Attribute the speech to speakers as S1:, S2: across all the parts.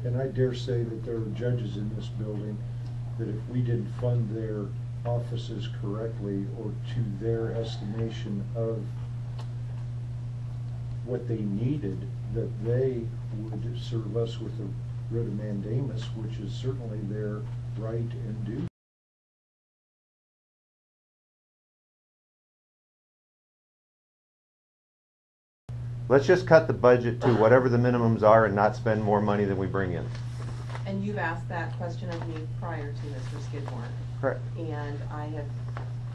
S1: And I dare say that there are judges in this building that if we didn't fund their offices correctly or to their estimation of what they needed, that they would serve us with a writ of mandamus, which is certainly their right and due.
S2: Let's just cut the budget to whatever the minimums are and not spend more money than we bring in.
S3: And you've asked that question of me prior to Mr. Skidmore.
S2: Correct.
S3: And I have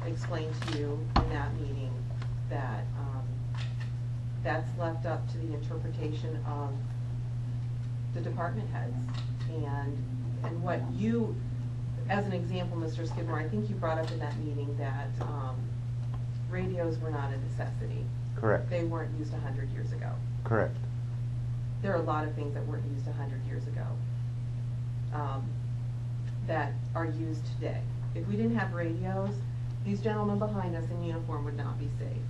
S3: explained to you in that meeting that that's left up to the interpretation of the department heads. And what you, as an example, Mr. Skidmore, I think you brought up in that meeting that radios were not a necessity.
S2: Correct.
S3: They weren't used 100 years ago.
S2: Correct.
S3: There are a lot of things that weren't used 100 years ago that are used today. If we didn't have radios, these gentlemen behind us in uniform would not be safe.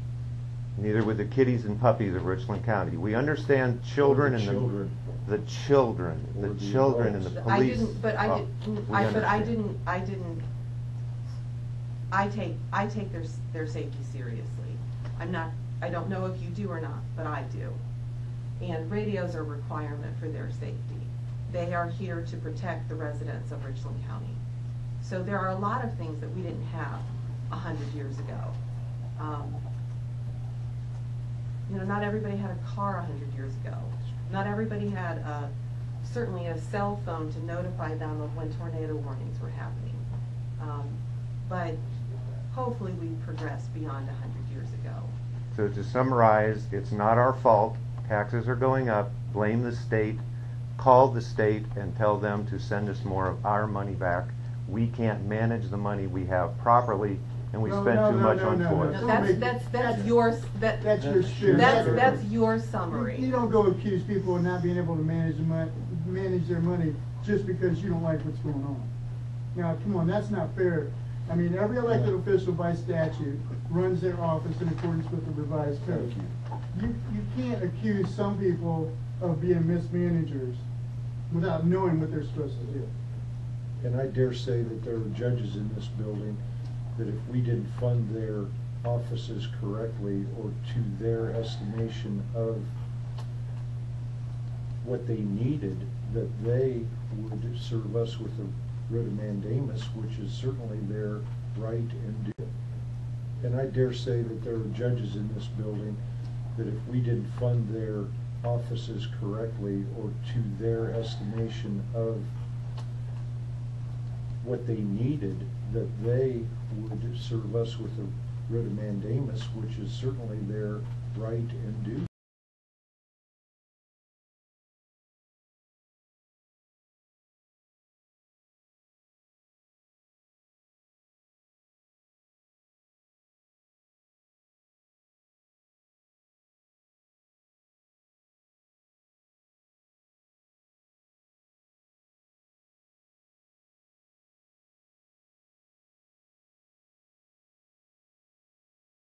S2: Neither would the kitties and puppies of Richland County. We understand children and the children and the police.
S3: I take their safety seriously. I don't know if you do or not, but I do. And radios are a requirement for their safety. They are here to protect the residents of Richland County. So there are a lot of things that we didn't have 100 years ago. You know, not everybody had a car 100 years ago. Not everybody had certainly a cell phone to notify them of when tornado warnings were happening. But hopefully we've progressed beyond 100 years ago.
S2: So to summarize, it's not our fault. Taxes are going up. Blame the state. Call the state and tell them to send us more of our money back. We can't manage the money we have properly, and we spend too much on toys.
S3: That's your summary.
S4: You don't go accuse people of not being able to manage their money just because you don't like what's going on. Now, come on, that's not fair. I mean, every elected official by statute runs their office in accordance with the revised code. You can't accuse some people of being mismanagers without knowing what they're supposed to do.
S1: And I dare say that there are judges in this building that if we didn't fund their offices correctly or to their estimation of what they needed, that they would serve us with a writ of mandamus, which is certainly their right and due. And I dare say that there are judges in this building that if we didn't fund their offices correctly or to their estimation of what they needed, that they would serve us with a writ of mandamus, which is certainly their right and due.